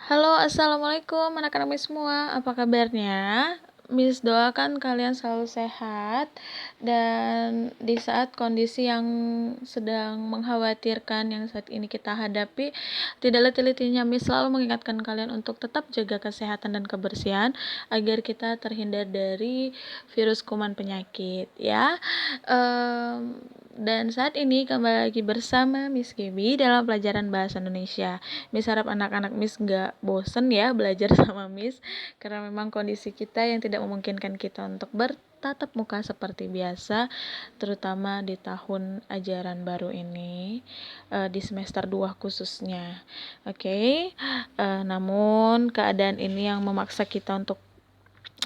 Halo, assalamualaikum anak-anak Miss semua. Apa kabarnya? Miss doakan kalian selalu sehat dan di saat kondisi yang sedang mengkhawatirkan yang saat ini kita hadapi, tidak letih-letihnya Miss selalu mengingatkan kalian untuk tetap jaga kesehatan dan kebersihan agar kita terhindar dari virus kuman penyakit ya. Dan saat ini kembali lagi bersama Miss Gaby dalam pelajaran bahasa Indonesia. Miss harap anak-anak Miss nggak bosen ya belajar sama Miss, karena memang kondisi kita yang tidak memungkinkan kita untuk bertatap muka seperti biasa, terutama di tahun ajaran baru ini, di semester 2 khususnya. Oke. Namun keadaan ini yang memaksa kita untuk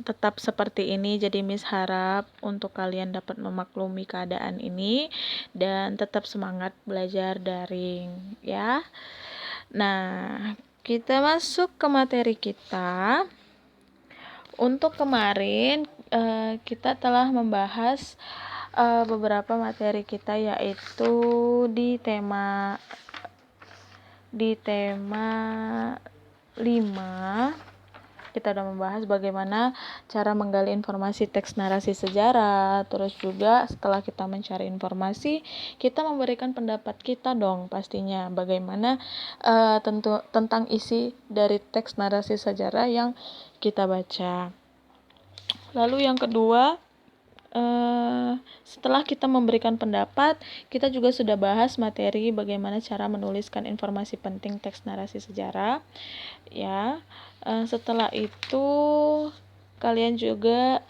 tetap seperti ini, jadi Miss harap untuk kalian dapat memaklumi keadaan ini dan tetap semangat belajar daring ya. Nah, kita masuk ke materi kita. Untuk kemarin kita telah membahas beberapa materi kita, yaitu di tema 5 kita udah membahas bagaimana cara menggali informasi teks narasi sejarah. Terus juga setelah kita mencari informasi, kita memberikan pendapat kita dong pastinya bagaimana tentang isi dari teks narasi sejarah yang kita baca. Lalu yang kedua, setelah kita memberikan pendapat, kita juga sudah bahas materi bagaimana cara menuliskan informasi penting teks narasi sejarah ya. Setelah itu kalian juga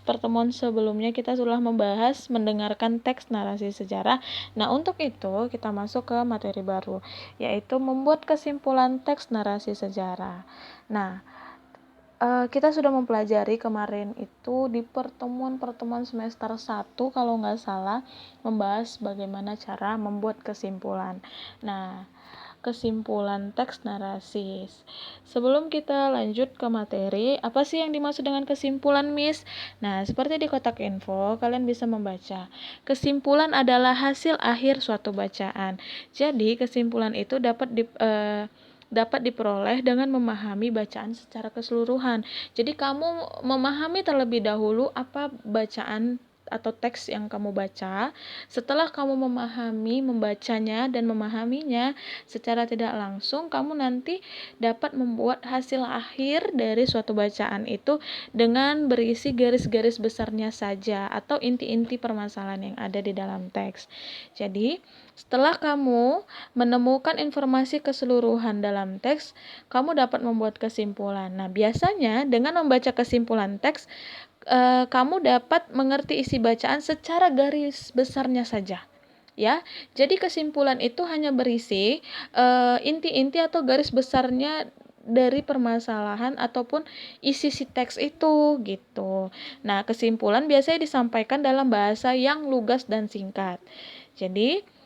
pertemuan sebelumnya kita sudah membahas mendengarkan teks narasi sejarah. Nah, untuk itu kita masuk ke materi baru, yaitu membuat kesimpulan teks narasi sejarah. Nah, kita sudah mempelajari kemarin itu di pertemuan semester 1 kalau nggak salah, membahas bagaimana cara membuat kesimpulan. Nah, kesimpulan teks narasi. Sebelum kita lanjut ke materi, apa sih yang dimaksud dengan kesimpulan, Miss? Nah, seperti di kotak info, kalian bisa membaca. Kesimpulan adalah hasil akhir suatu bacaan. Jadi, kesimpulan itu dapat diperoleh dengan memahami bacaan secara keseluruhan. Jadi kamu memahami terlebih dahulu apa bacaan atau teks yang kamu baca. Setelah kamu membacanya dan memahaminya secara tidak langsung, kamu nanti dapat membuat hasil akhir dari suatu bacaan itu dengan berisi garis-garis besarnya saja atau inti-inti permasalahan yang ada di dalam teks. Jadi, setelah kamu menemukan informasi keseluruhan dalam teks, kamu dapat membuat kesimpulan. Nah, biasanya dengan membaca kesimpulan teks, kamu dapat mengerti isi bacaan secara garis besarnya saja. Ya, jadi kesimpulan itu hanya berisi inti-inti atau garis besarnya dari permasalahan ataupun isi si teks itu gitu. Nah, kesimpulan biasanya disampaikan dalam bahasa yang lugas dan singkat. Jadi,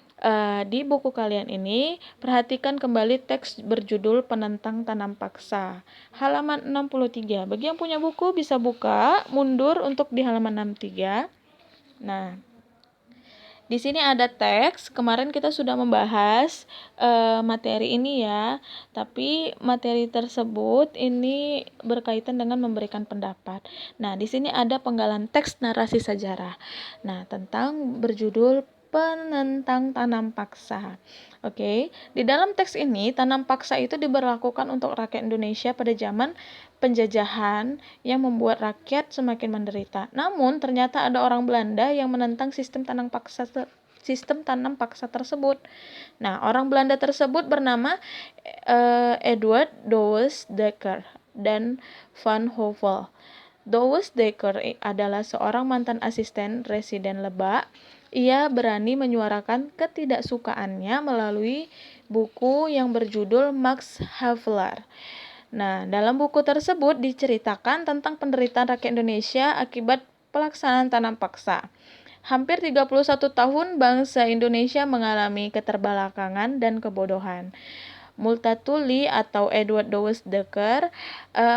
di buku kalian ini, perhatikan kembali teks berjudul Penentang Tanam Paksa, halaman 63. Bagi yang punya buku bisa buka mundur untuk di halaman 63. Nah, di sini ada teks. Kemarin kita sudah membahas materi ini ya, tapi materi tersebut ini berkaitan dengan memberikan pendapat. Nah, di sini ada penggalan teks narasi sejarah. Nah, tentang berjudul Penentang Tanam Paksa. Oke, di dalam teks ini tanam paksa itu diberlakukan untuk rakyat Indonesia pada zaman penjajahan yang membuat rakyat semakin menderita. Namun ternyata ada orang Belanda yang menentang sistem tanam paksa tersebut. Nah, orang Belanda tersebut bernama Edward Douwes Dekker dan Van Hove. Douwes Dekker adalah seorang mantan asisten residen Lebak. Ia berani menyuarakan ketidaksukaannya melalui buku yang berjudul Max Havelaar. Nah, dalam buku tersebut diceritakan tentang penderitaan rakyat Indonesia akibat pelaksanaan tanam paksa. Hampir 31 tahun bangsa Indonesia mengalami keterbelakangan dan kebodohan. Multatuli atau Edward Douwes Dekker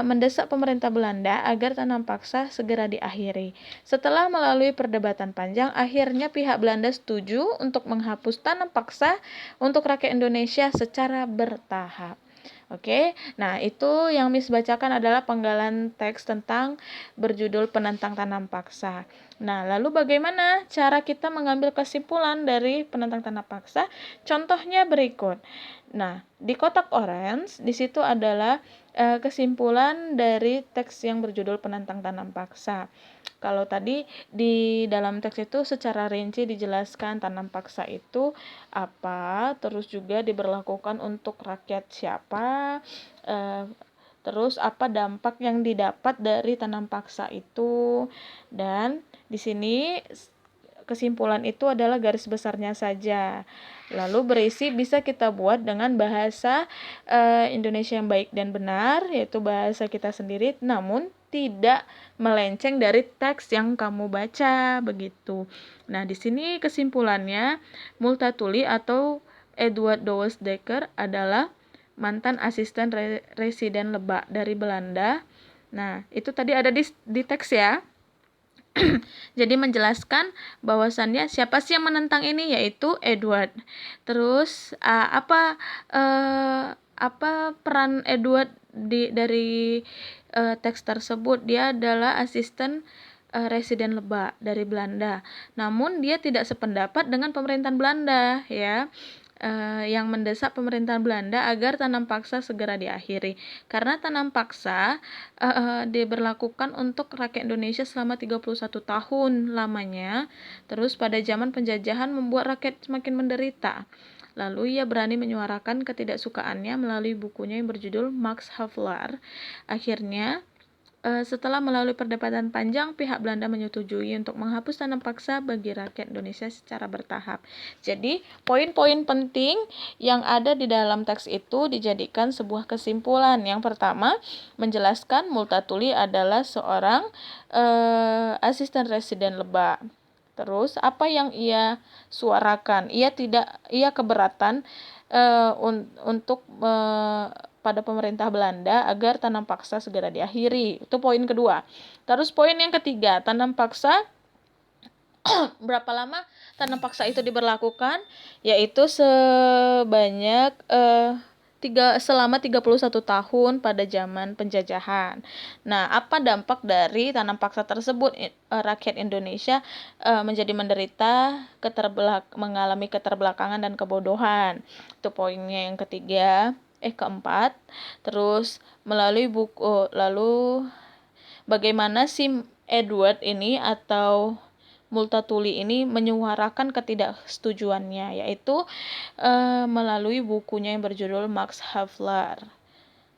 mendesak pemerintah Belanda agar tanam paksa segera diakhiri. Setelah melalui perdebatan panjang, akhirnya pihak Belanda setuju untuk menghapus tanam paksa untuk rakyat Indonesia secara bertahap. Oke, nah itu yang Miss bacakan adalah penggalan teks tentang berjudul Penentang Tanam Paksa. Nah, lalu bagaimana cara kita mengambil kesimpulan dari penentang tanam paksa? Contohnya berikut. Nah, di kotak orange, di situ adalah kesimpulan dari teks yang berjudul Penentang Tanam Paksa. Kalau tadi di dalam teks itu secara rinci dijelaskan tanam paksa itu apa, terus juga diberlakukan untuk rakyat siapa, terus apa dampak yang didapat dari tanam paksa itu, dan di sini kesimpulan itu adalah garis besarnya saja. Lalu berisi bisa kita buat dengan bahasa Indonesia yang baik dan benar, yaitu bahasa kita sendiri, namun tidak melenceng dari teks yang kamu baca, begitu. Nah, di sini kesimpulannya, Multatuli atau Edward Douwes Dekker adalah mantan asisten residen Lebak dari Belanda. Nah, itu tadi ada di teks ya. Jadi menjelaskan bahwasannya siapa sih yang menentang ini, yaitu Edward. Terus apa peran Edward dari teks tersebut? Dia adalah asisten residen Lebak dari Belanda. Namun dia tidak sependapat dengan pemerintahan Belanda, ya. Yang mendesak pemerintahan Belanda agar tanam paksa segera diakhiri. Karena tanam paksa diberlakukan untuk rakyat Indonesia selama 31 tahun lamanya. Terus pada zaman penjajahan membuat rakyat semakin menderita. Lalu ia berani menyuarakan ketidaksukaannya melalui bukunya yang berjudul Max Havelaar. Akhirnya, setelah melalui perdebatan panjang, pihak Belanda menyetujui untuk menghapus tanam paksa bagi rakyat Indonesia secara bertahap. Jadi, poin-poin penting yang ada di dalam teks itu dijadikan sebuah kesimpulan. Yang pertama, menjelaskan Multatuli adalah seorang asisten residen Lebak. Terus, apa yang ia suarakan? Ia keberatan untuk pada pemerintah Belanda agar tanam paksa segera diakhiri. Itu poin kedua. Terus poin yang ketiga, tanam paksa berapa lama tanam paksa itu diberlakukan? Yaitu sebanyak selama 31 tahun pada zaman penjajahan. Nah, apa dampak dari tanam paksa tersebut? Rakyat Indonesia menjadi menderita, mengalami keterbelakangan dan kebodohan. Itu poinnya yang keempat. Terus melalui buku, lalu bagaimana si Edward ini atau Multatuli ini menyuarakan ketidaksetujuannya, yaitu melalui bukunya yang berjudul Max Havelaar.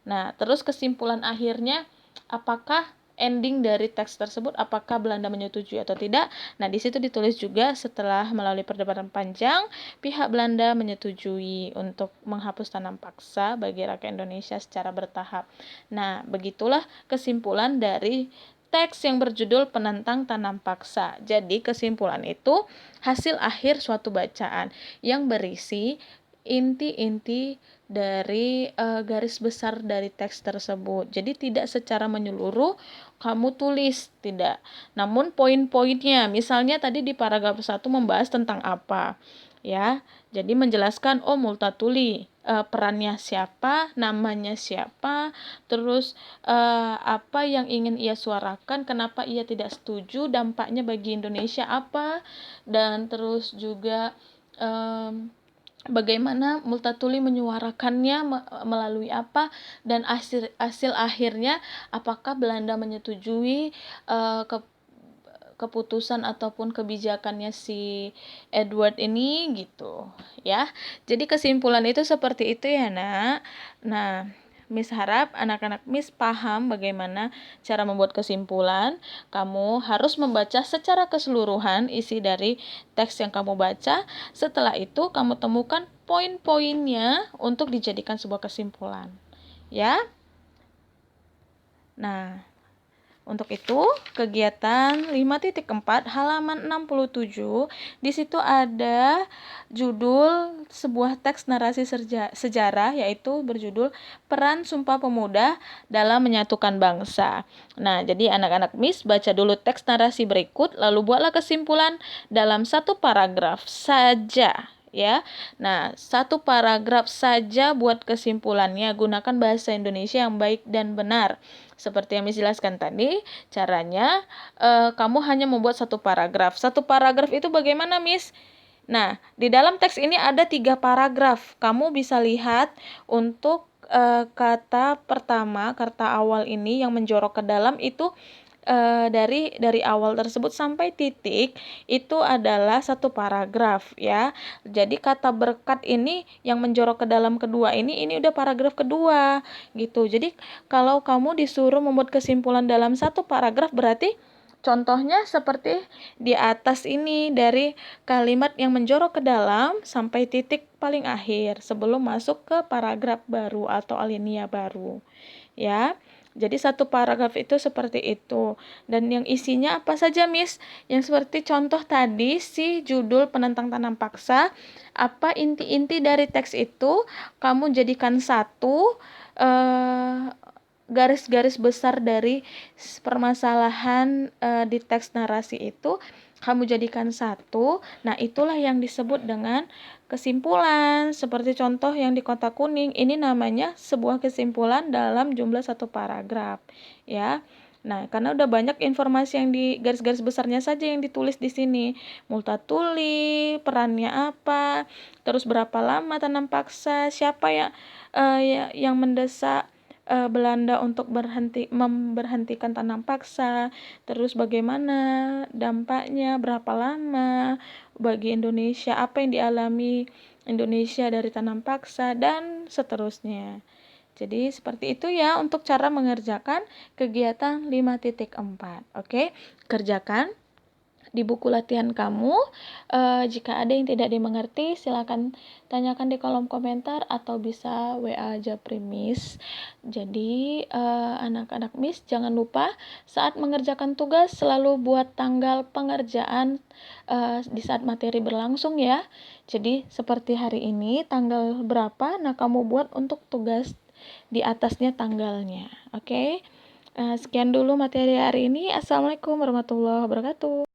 Nah, terus kesimpulan akhirnya, apakah ending dari teks tersebut, apakah Belanda menyetujui atau tidak? Nah, di situ ditulis juga setelah melalui perdebatan panjang, pihak Belanda menyetujui untuk menghapus tanam paksa bagi rakyat Indonesia secara bertahap. Nah, begitulah kesimpulan dari teks yang berjudul Penentang Tanam Paksa. Jadi kesimpulan itu hasil akhir suatu bacaan yang berisi inti-inti dari garis besar dari teks tersebut. Jadi tidak secara menyeluruh kamu tulis, tidak. Namun poin-poinnya, misalnya tadi di paragraf 1 membahas tentang apa, ya. Jadi menjelaskan Multatuli, perannya siapa, namanya siapa, terus apa yang ingin ia suarakan, kenapa ia tidak setuju, dampaknya bagi Indonesia apa, dan terus juga bagaimana Multatuli menyuarakannya melalui apa, dan hasil akhirnya apakah Belanda menyetujui keputusan ataupun kebijakannya si Edward ini, gitu ya. Jadi kesimpulan itu seperti itu ya, Nak. Nah, Miss harap anak-anak Miss paham bagaimana cara membuat kesimpulan. Kamu harus membaca secara keseluruhan isi dari teks yang kamu baca. Setelah itu kamu temukan poin-poinnya untuk dijadikan sebuah kesimpulan. Ya. Nah, untuk itu, kegiatan 5.4 halaman 67, di situ ada judul sebuah teks narasi sejarah, yaitu berjudul Peran Sumpah Pemuda dalam Menyatukan Bangsa. Nah, jadi anak-anak Miss baca dulu teks narasi berikut, lalu buatlah kesimpulan dalam satu paragraf saja, ya. Nah, satu paragraf saja buat kesimpulannya. Gunakan bahasa Indonesia yang baik dan benar. Seperti yang Miss jelaskan tadi, caranya kamu hanya membuat satu paragraf. Satu paragraf itu bagaimana, Miss? Nah, di dalam teks ini ada 3 paragraf. Kamu bisa lihat untuk kata pertama, kata awal ini yang menjorok ke dalam itu dari awal tersebut sampai titik itu adalah satu paragraf ya. Jadi kata berkat ini yang menjorok ke dalam kedua ini udah paragraf kedua gitu. Jadi kalau kamu disuruh membuat kesimpulan dalam satu paragraf berarti contohnya seperti di atas ini dari kalimat yang menjorok ke dalam sampai titik paling akhir sebelum masuk ke paragraf baru atau alinea baru ya. Jadi satu paragraf itu seperti itu. Dan yang isinya apa saja, Miss? Yang seperti contoh tadi si judul penentang tanam paksa, apa inti-inti dari teks itu kamu jadikan satu garis-garis besar dari permasalahan di teks narasi itu kamu jadikan satu. Nah, itulah yang disebut dengan kesimpulan. Seperti contoh yang di kotak kuning, ini namanya sebuah kesimpulan dalam jumlah satu paragraf, ya. Nah, karena udah banyak informasi yang di garis-garis besarnya saja yang ditulis di sini. Multatuli, perannya apa, terus berapa lama tanam paksa, siapa yang mendesak Belanda untuk memberhentikan tanam paksa, terus bagaimana dampaknya, berapa lama bagi Indonesia, apa yang dialami Indonesia dari tanam paksa, dan seterusnya. Jadi seperti itu ya untuk cara mengerjakan kegiatan 5.4. Oke, kerjakan di buku latihan kamu. Jika ada yang tidak dimengerti, silakan tanyakan di kolom komentar atau bisa WA Japri Miss. Jadi anak-anak Miss jangan lupa saat mengerjakan tugas selalu buat tanggal pengerjaan di saat materi berlangsung ya. Jadi seperti hari ini tanggal berapa, nah kamu buat untuk tugas di atasnya tanggalnya. Oke. Sekian dulu materi hari ini. Assalamualaikum warahmatullahi wabarakatuh.